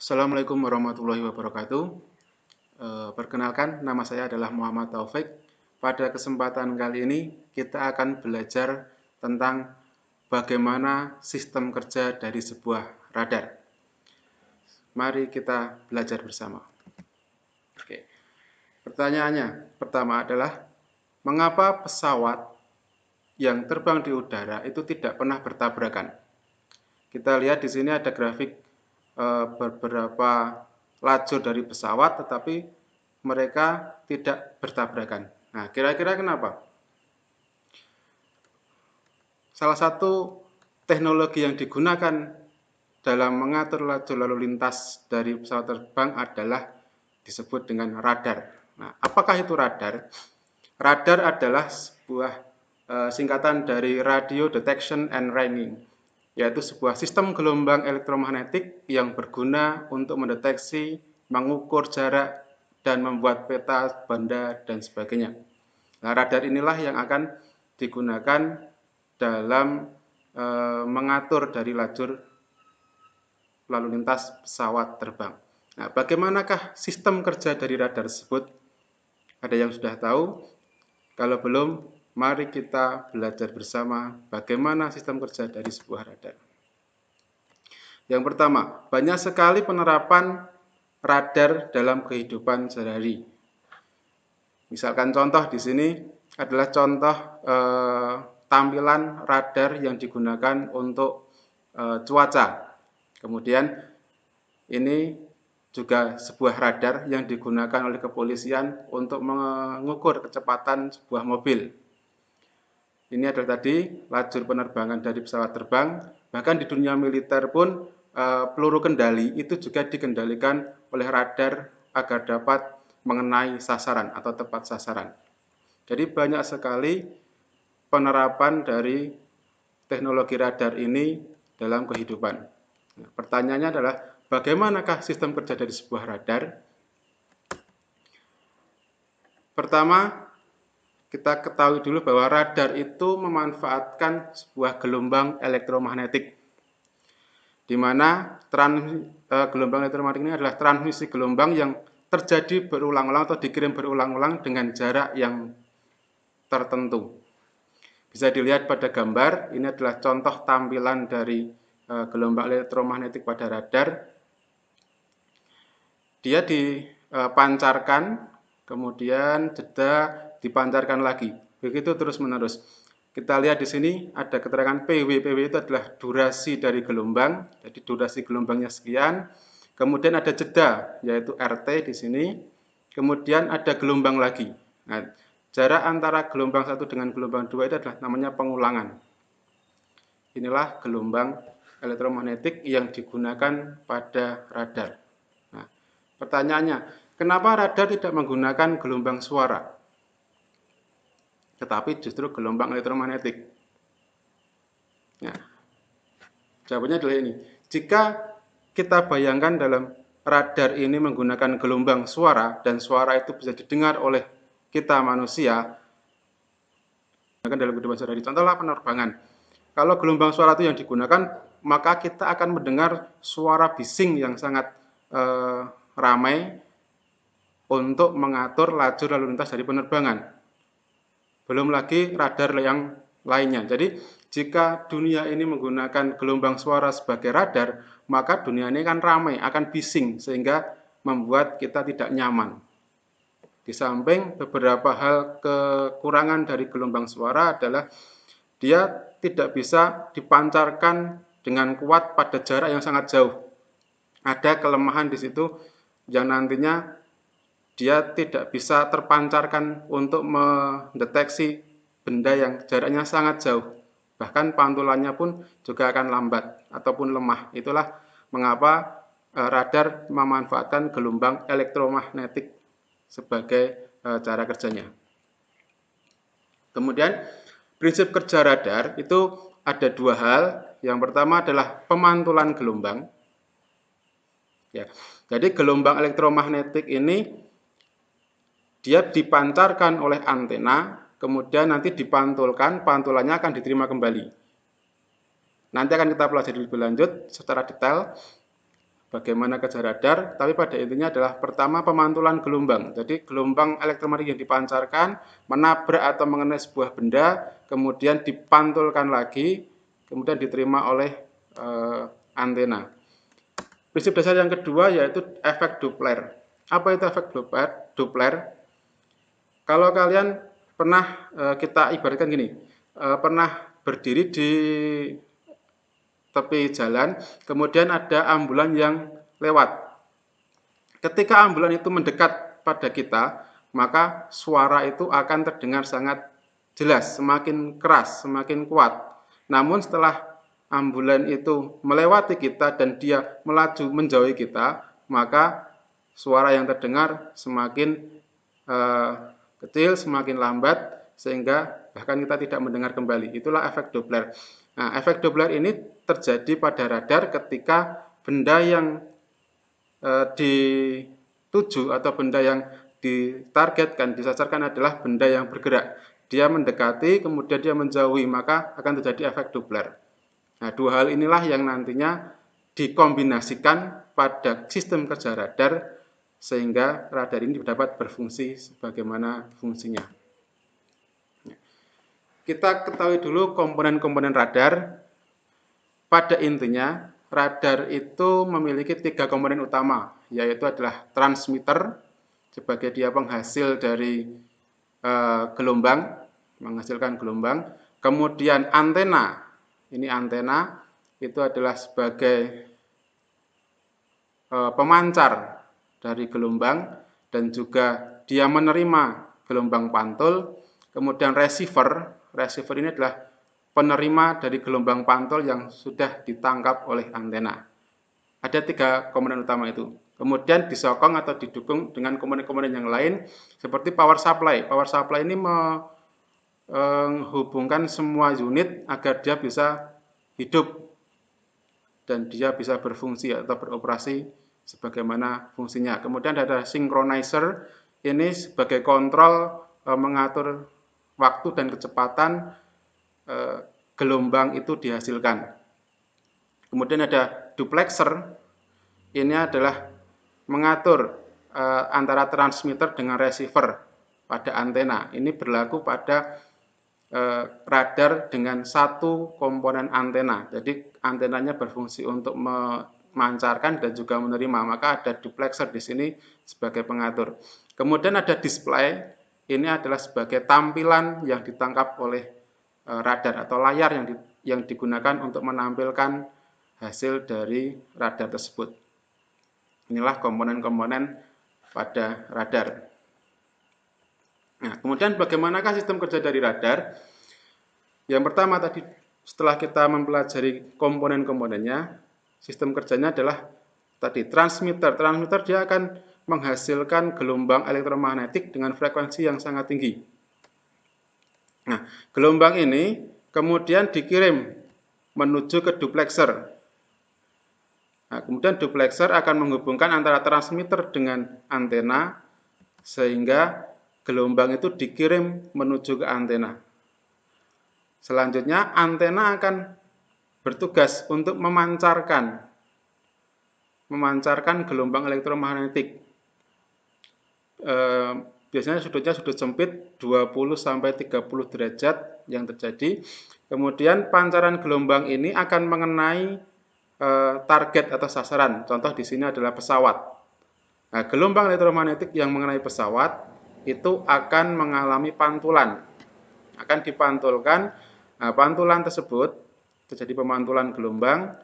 Assalamualaikum warahmatullahi wabarakatuh. Perkenalkan, nama saya adalah Muhammad Taufik. Pada kesempatan kali ini, kita akan belajar tentang bagaimana sistem kerja dari sebuah radar. Mari kita belajar bersama. Oke. Pertanyaannya pertama adalah, mengapa pesawat yang terbang di udara itu tidak pernah bertabrakan? Kita lihat di sini ada grafik beberapa lajur dari pesawat, tetapi mereka tidak bertabrakan. Nah, kira-kira kenapa? Salah satu teknologi yang digunakan dalam mengatur lajur lalu lintas dari pesawat terbang adalah disebut dengan radar. Nah, apakah itu radar? Radar adalah sebuah singkatan dari Radio Detection and Ranging, yaitu sebuah sistem gelombang elektromagnetik yang berguna untuk mendeteksi, mengukur jarak, dan membuat peta benda dan sebagainya. Nah, radar inilah yang akan digunakan dalam mengatur dari lajur lalu lintas pesawat terbang. Nah, bagaimanakah sistem kerja dari radar tersebut? Ada yang sudah tahu? Kalau belum, mari kita belajar bersama bagaimana sistem kerja dari sebuah radar. Yang pertama, banyak sekali penerapan radar dalam kehidupan sehari-hari. Misalkan contoh di sini adalah contoh tampilan radar yang digunakan untuk cuaca. Kemudian ini juga sebuah radar yang digunakan oleh kepolisian untuk mengukur kecepatan sebuah mobil. Ini adalah tadi lajur penerbangan dari pesawat terbang. Bahkan di dunia militer pun peluru kendali itu juga dikendalikan oleh radar agar dapat mengenai sasaran atau tepat sasaran. Jadi banyak sekali penerapan dari teknologi radar ini dalam kehidupan. Nah, pertanyaannya adalah, bagaimanakah sistem kerja dari sebuah radar? Pertama, kita ketahui dulu bahwa radar itu memanfaatkan sebuah gelombang elektromagnetik, di mana gelombang elektromagnetik ini adalah transmisi gelombang yang terjadi berulang-ulang atau dikirim berulang-ulang dengan jarak yang tertentu. Bisa dilihat pada gambar, ini adalah contoh tampilan dari gelombang elektromagnetik pada radar. Dia dipancarkan, kemudian jeda, dipancarkan lagi. Begitu terus-menerus. Kita lihat di sini ada keterangan PW. PW itu adalah durasi dari gelombang. Jadi durasi gelombangnya sekian. Kemudian ada jeda, yaitu RT di sini. Kemudian ada gelombang lagi. Nah, jarak antara gelombang satu dengan gelombang dua itu adalah namanya pengulangan. Inilah gelombang elektromagnetik yang digunakan pada radar. Nah, pertanyaannya, kenapa radar tidak menggunakan gelombang suara, tetapi justru gelombang elektromagnetik? Nah, jawabannya adalah ini. Jika kita bayangkan dalam radar ini menggunakan gelombang suara, dan suara itu bisa didengar oleh kita manusia, dalam kehidupan sehari-hari, contohlah penerbangan. Kalau gelombang suara itu yang digunakan, maka kita akan mendengar suara bising yang sangat ramai untuk mengatur lajur lalu lintas dari penerbangan. Belum lagi radar yang lainnya. Jadi jika dunia ini menggunakan gelombang suara sebagai radar, maka dunia ini akan ramai, akan bising, sehingga membuat kita tidak nyaman. Di samping beberapa hal kekurangan dari gelombang suara adalah dia tidak bisa dipancarkan dengan kuat pada jarak yang sangat jauh. Ada kelemahan di situ yang nantinya dia tidak bisa terpancarkan untuk mendeteksi benda yang jaraknya sangat jauh. Bahkan pantulannya pun juga akan lambat ataupun lemah. Itulah mengapa radar memanfaatkan gelombang elektromagnetik sebagai cara kerjanya. Kemudian prinsip kerja radar itu ada dua hal. Yang pertama adalah pemantulan gelombang. Ya, jadi gelombang elektromagnetik ini dia dipancarkan oleh antena, kemudian nanti dipantulkan, pantulannya akan diterima kembali. Nanti akan kita pelajari lebih lanjut secara detail. bagaimana kerja radar, tapi pada intinya adalah pertama pemantulan gelombang. Jadi gelombang elektromagnetik yang dipancarkan menabrak atau mengenai sebuah benda, kemudian dipantulkan lagi, kemudian diterima oleh antena. Prinsip dasar yang kedua yaitu efek Doppler. Apa itu efek Doppler? Kalau kalian pernah, kita ibaratkan gini, pernah berdiri di tepi jalan, kemudian ada ambulan yang lewat. Ketika ambulan itu mendekat pada kita, maka suara itu akan terdengar sangat jelas, semakin keras, semakin kuat. Namun setelah ambulan itu melewati kita dan dia melaju menjauhi kita, maka suara yang terdengar semakin kecil, semakin lambat, sehingga bahkan kita tidak mendengar kembali. Itulah efek Doppler. Nah, efek Doppler ini terjadi pada radar ketika benda yang dituju atau benda yang ditargetkan, disasarkan adalah benda yang bergerak. Dia mendekati, kemudian dia menjauhi, maka akan terjadi efek Doppler. Nah, dua hal inilah yang nantinya dikombinasikan pada sistem kerja radar sehingga radar ini dapat berfungsi sebagaimana fungsinya. Kita ketahui dulu komponen-komponen radar. Pada intinya, radar itu memiliki 3 komponen utama, yaitu adalah transmitter sebagai dia penghasil dari gelombang, menghasilkan gelombang. Kemudian antena, ini antena itu adalah sebagai pemancar dari gelombang dan juga dia menerima gelombang pantul. Kemudian receiver ini adalah penerima dari gelombang pantul yang sudah ditangkap oleh antena. Ada 3 komponen utama itu. Kemudian disokong atau didukung dengan komponen-komponen yang lain seperti power supply. Power supply ini menghubungkan semua unit agar dia bisa hidup dan dia bisa berfungsi atau beroperasi sebagaimana fungsinya. Kemudian ada synchronizer, ini sebagai kontrol mengatur waktu dan kecepatan gelombang itu dihasilkan. Kemudian ada duplexer, ini adalah mengatur antara transmitter dengan receiver pada antena. Ini berlaku pada radar dengan satu komponen antena. Jadi antenanya berfungsi untuk memancarkan dan juga menerima. Maka ada duplexer di sini sebagai pengatur. Kemudian ada display. Ini adalah sebagai tampilan yang ditangkap oleh radar atau layar yang digunakan untuk menampilkan hasil dari radar tersebut. Inilah komponen-komponen pada radar. Nah, kemudian bagaimanakah sistem kerja dari radar? Yang pertama tadi, setelah kita mempelajari komponen-komponennya, sistem kerjanya adalah tadi transmitter. Transmitter dia akan menghasilkan gelombang elektromagnetik dengan frekuensi yang sangat tinggi. Nah, gelombang ini kemudian dikirim menuju ke duplexer. Nah, kemudian duplexer akan menghubungkan antara transmitter dengan antena sehingga gelombang itu dikirim menuju ke antena. Selanjutnya antena akan bertugas untuk memancarkan gelombang elektromagnetik. Biasanya sudutnya sudut sempit 20-30 derajat yang terjadi. Kemudian pancaran gelombang ini akan mengenai target atau sasaran. Contoh di sini adalah pesawat. Nah, gelombang elektromagnetik yang mengenai pesawat itu akan mengalami pantulan. Akan dipantulkan. Nah, pantulan tersebut terjadi pemantulan gelombang.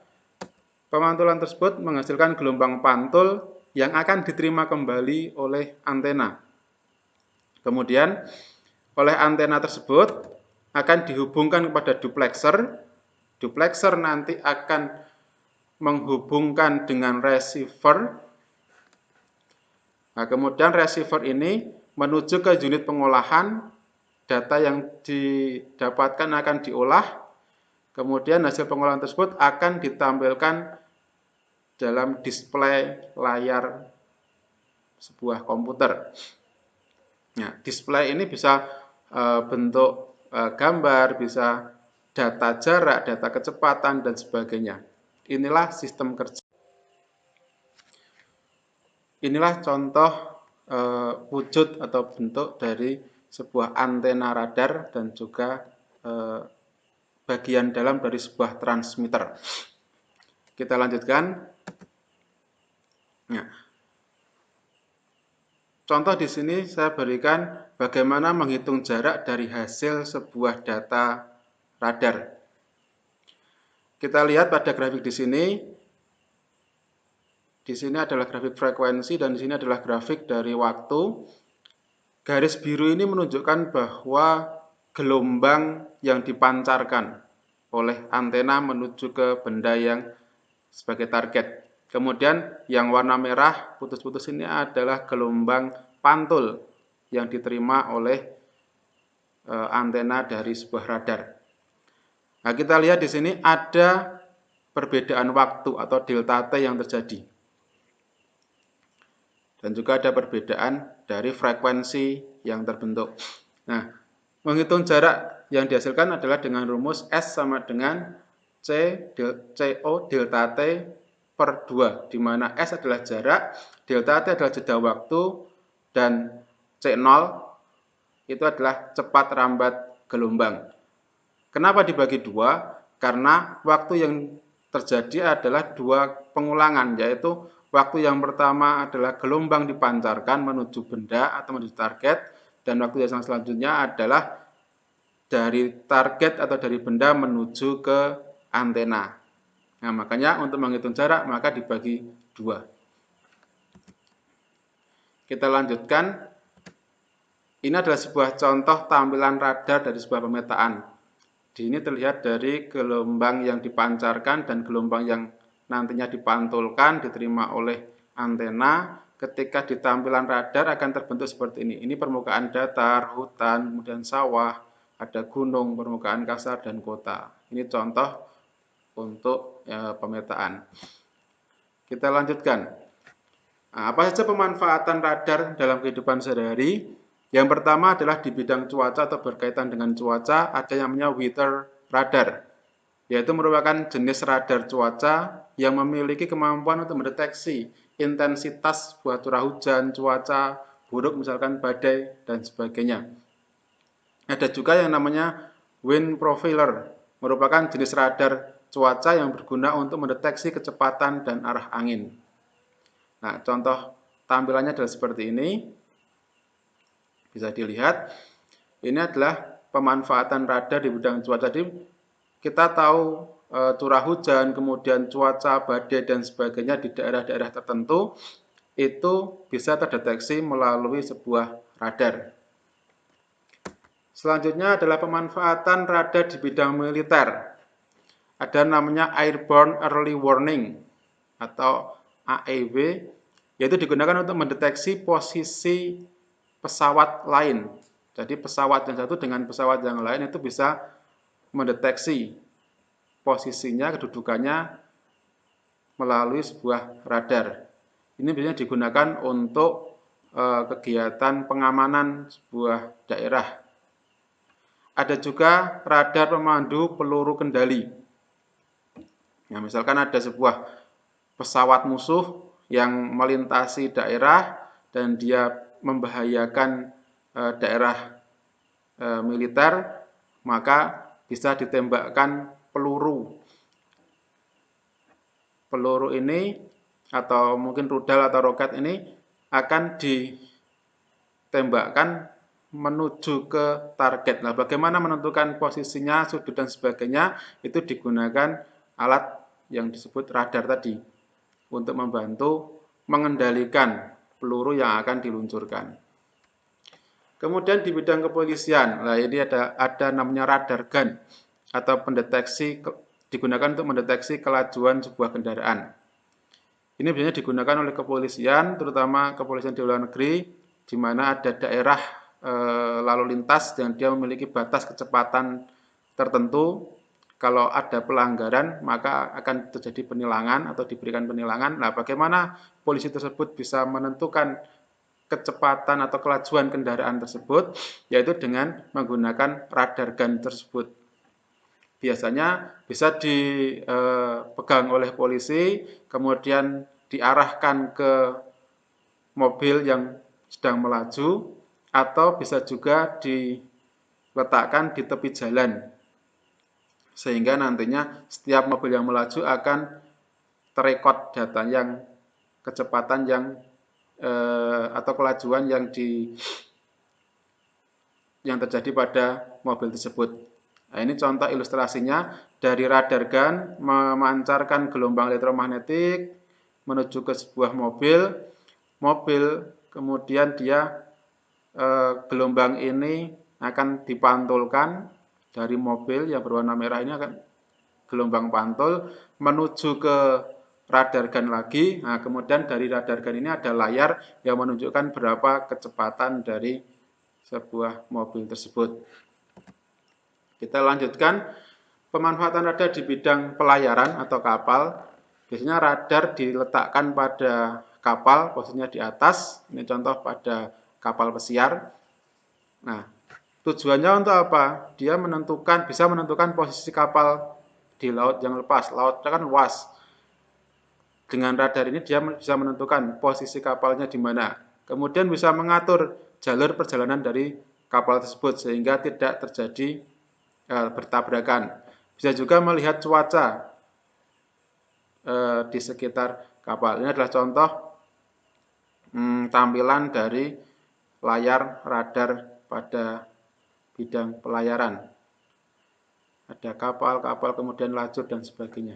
Pemantulan tersebut menghasilkan gelombang pantul yang akan diterima kembali oleh antena. Kemudian oleh antena tersebut akan dihubungkan kepada duplexer. Duplexer nanti akan menghubungkan dengan receiver. Nah, kemudian receiver ini menuju ke unit pengolahan. Data yang didapatkan akan diolah. Kemudian hasil pengolahan tersebut akan ditampilkan dalam display layar sebuah komputer. Nah, display ini bisa bentuk gambar, bisa data jarak, data kecepatan, dan sebagainya. Inilah sistem kerja. Inilah contoh wujud atau bentuk dari sebuah antena radar dan juga bagian dalam dari sebuah transmitter. Kita lanjutkan. Nah, contoh di sini saya berikan bagaimana menghitung jarak dari hasil sebuah data radar. Kita lihat pada grafik di sini. Di sini adalah grafik frekuensi dan di sini adalah grafik dari waktu. Garis biru ini menunjukkan bahwa gelombang yang dipancarkan oleh antena menuju ke benda yang sebagai target. Kemudian yang warna merah putus-putus ini adalah gelombang pantul yang diterima oleh antena dari sebuah radar. Nah, kita lihat di sini ada perbedaan waktu atau delta T yang terjadi. Dan juga ada perbedaan dari frekuensi yang terbentuk. Nah, menghitung jarak yang dihasilkan adalah dengan rumus S sama dengan CO delta T per 2, di mana S adalah jarak, delta T adalah jeda waktu, dan C0 itu adalah cepat rambat gelombang. Kenapa dibagi 2? Karena waktu yang terjadi adalah 2 pengulangan, yaitu waktu yang pertama adalah gelombang dipancarkan menuju benda atau menuju target, dan waktu yang selanjutnya adalah dari target atau dari benda menuju ke antena. Nah, makanya untuk menghitung jarak maka dibagi 2. Kita lanjutkan. Ini adalah sebuah contoh tampilan radar dari sebuah pemetaan. Di ini terlihat dari gelombang yang dipancarkan dan gelombang yang nantinya dipantulkan diterima oleh antena. Ketika di tampilan radar akan terbentuk seperti ini. Ini permukaan datar, hutan, kemudian sawah, ada gunung, permukaan kasar, dan kota. Ini contoh untuk pemetaan. Kita lanjutkan. Nah, apa saja pemanfaatan radar dalam kehidupan sehari-hari? Yang pertama adalah di bidang cuaca atau berkaitan dengan cuaca, ada yang namanya weather radar, yaitu merupakan jenis radar cuaca yang memiliki kemampuan untuk mendeteksi intensitas buah curah hujan, cuaca buruk misalkan badai dan sebagainya. Ada juga yang namanya wind profiler, merupakan jenis radar cuaca yang berguna untuk mendeteksi kecepatan dan arah angin. Nah, contoh tampilannya adalah seperti ini. Bisa dilihat, ini adalah pemanfaatan radar di bidang cuaca. Jadi kita tahu curah hujan, kemudian cuaca, badai, dan sebagainya di daerah-daerah tertentu, itu bisa terdeteksi melalui sebuah radar. Selanjutnya adalah pemanfaatan radar di bidang militer. Ada namanya Airborne Early Warning atau AEW, yaitu digunakan untuk mendeteksi posisi pesawat lain. Jadi pesawat yang satu dengan pesawat yang lain itu bisa mendeteksi posisinya, kedudukannya melalui sebuah radar. Ini biasanya digunakan untuk kegiatan pengamanan sebuah daerah. Ada juga radar pemandu peluru kendali. Nah, misalkan ada sebuah pesawat musuh yang melintasi daerah dan dia membahayakan daerah militer, maka bisa ditembakkan peluru. Peluru ini atau mungkin rudal atau roket ini akan ditembakkan menuju ke target. Nah, bagaimana menentukan posisinya, sudut dan sebagainya, itu digunakan alat yang disebut radar tadi untuk membantu mengendalikan peluru yang akan diluncurkan. Kemudian di bidang kepolisian, nah ini ada namanya radar gun atau pendeteksi, digunakan untuk mendeteksi kelajuan sebuah kendaraan. Ini biasanya digunakan oleh kepolisian, terutama kepolisian di luar negeri, di mana ada daerah lalu lintas dan dia memiliki batas kecepatan tertentu. Kalau ada pelanggaran, maka akan terjadi penilangan atau diberikan penilangan. Nah, bagaimana polisi tersebut bisa menentukan kecepatan atau kelajuan kendaraan tersebut, yaitu dengan menggunakan radar gun tersebut. Biasanya bisa dipegang oleh polisi, kemudian diarahkan ke mobil yang sedang melaju, atau bisa juga diletakkan di tepi jalan, sehingga nantinya setiap mobil yang melaju akan terekod data yang kecepatan yang atau kelajuan yang terjadi pada mobil tersebut. Nah, ini contoh ilustrasinya dari radar gun memancarkan gelombang elektromagnetik menuju ke sebuah mobil, kemudian dia gelombang ini akan dipantulkan dari mobil yang berwarna merah ini, akan gelombang pantul menuju ke radar gun lagi. Nah, kemudian dari radar gun ini ada layar yang menunjukkan berapa kecepatan dari sebuah mobil tersebut. Kita lanjutkan pemanfaatan radar di bidang pelayaran atau kapal. Biasanya radar diletakkan pada kapal, posisinya di atas. Ini contoh pada kapal pesiar. Nah, tujuannya untuk apa? Dia bisa menentukan posisi kapal di laut yang lepas. Lautnya kan luas. Dengan radar ini dia bisa menentukan posisi kapalnya di mana. Kemudian bisa mengatur jalur perjalanan dari kapal tersebut sehingga tidak terjadi bertabrakan. Bisa juga melihat cuaca di sekitar kapal. Ini adalah contoh tampilan dari layar radar pada bidang pelayaran. Ada kapal, kemudian lajur dan sebagainya.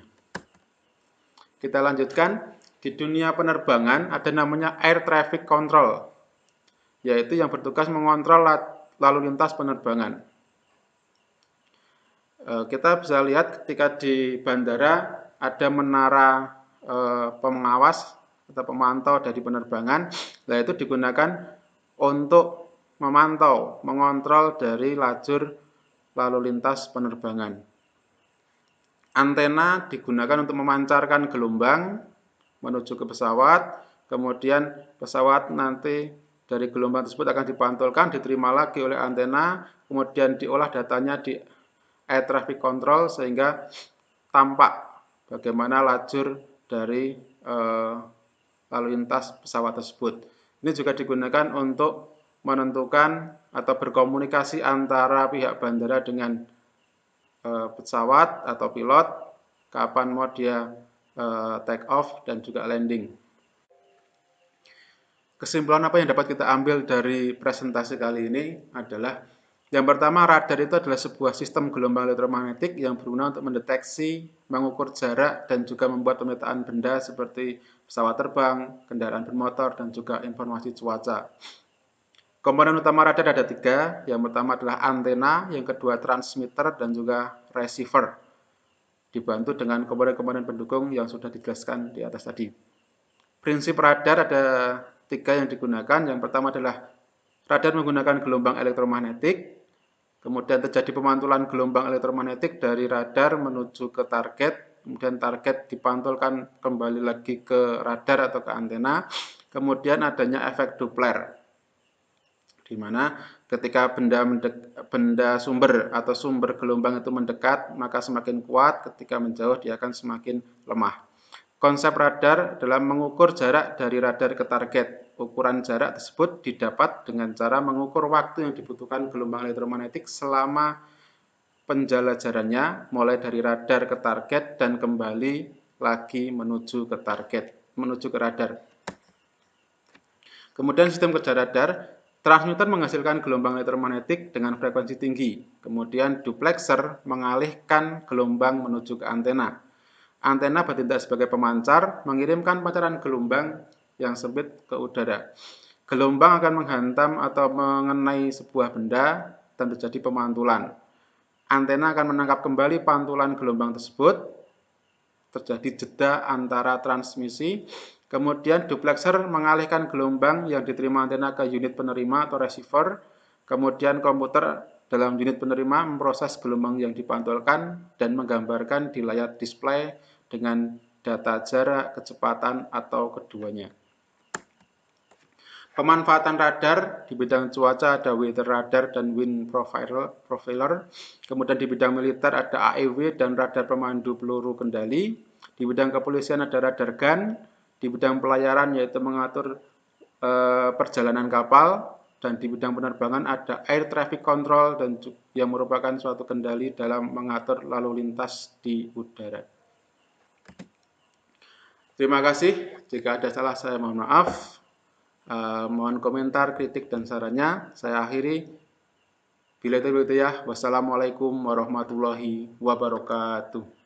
Kita lanjutkan, di dunia penerbangan ada namanya Air Traffic Control, yaitu yang bertugas mengontrol lalu lintas penerbangan. Kita bisa lihat ketika di bandara ada menara pengawas atau pemantau dari penerbangan. Nah, itu digunakan untuk memantau, mengontrol dari lajur lalu lintas penerbangan. Antena digunakan untuk memancarkan gelombang menuju ke pesawat, kemudian pesawat nanti dari gelombang tersebut akan dipantulkan, diterima lagi oleh antena, kemudian diolah datanya di Air Traffic Control sehingga tampak bagaimana lajur dari lalu lintas pesawat tersebut. Ini juga digunakan untuk menentukan atau berkomunikasi antara pihak bandara dengan pesawat atau pilot, kapan mau dia take off dan juga landing. Kesimpulan apa yang dapat kita ambil dari presentasi kali ini adalah, yang pertama, radar itu adalah sebuah sistem gelombang elektromagnetik yang berguna untuk mendeteksi, mengukur jarak, dan juga membuat pemetaan benda seperti pesawat terbang, kendaraan bermotor, dan juga informasi cuaca. Komponen utama radar ada 3. Yang pertama adalah antena, yang kedua transmitter, dan juga receiver. Dibantu dengan komponen-komponen pendukung yang sudah dijelaskan di atas tadi. Prinsip radar ada 3 yang digunakan. Yang pertama adalah radar menggunakan gelombang elektromagnetik. Kemudian terjadi pemantulan gelombang elektromagnetik dari radar menuju ke target. Kemudian target dipantulkan kembali lagi ke radar atau ke antena. Kemudian adanya efek Doppler, di mana ketika benda sumber atau sumber gelombang itu mendekat, maka semakin kuat, ketika menjauh dia akan semakin lemah. Konsep radar adalah mengukur jarak dari radar ke target. Ukuran jarak tersebut didapat dengan cara mengukur waktu yang dibutuhkan gelombang elektromagnetik selama penjelajarannya, mulai dari radar ke target dan kembali lagi menuju ke radar. Kemudian sistem kerja radar, transmitter menghasilkan gelombang elektromagnetik dengan frekuensi tinggi. Kemudian duplexer mengalihkan gelombang menuju ke antena. Antena bertindak sebagai pemancar, mengirimkan pancaran gelombang yang sempit ke udara. Gelombang akan menghantam atau mengenai sebuah benda dan terjadi pemantulan. Antena akan menangkap kembali pantulan gelombang tersebut, terjadi jeda antara transmisi. Kemudian duplexer mengalihkan gelombang yang diterima antena ke unit penerima atau receiver. Kemudian komputer dalam unit penerima memproses gelombang yang dipantulkan dan menggambarkan di layar display dengan data jarak, kecepatan, atau keduanya. Pemanfaatan radar di bidang cuaca ada weather radar dan wind profiler. Kemudian di bidang militer ada AEW dan radar pemandu peluru kendali. Di bidang kepolisian ada radar gun. Di bidang pelayaran yaitu mengatur perjalanan kapal, dan di bidang penerbangan ada air traffic control dan yang merupakan suatu kendali dalam mengatur lalu lintas di udara. Terima kasih. Jika ada salah saya mohon maaf. Mohon komentar, kritik, dan sarannya. Saya akhiri. Bila itu ya. Wassalamualaikum warahmatullahi wabarakatuh.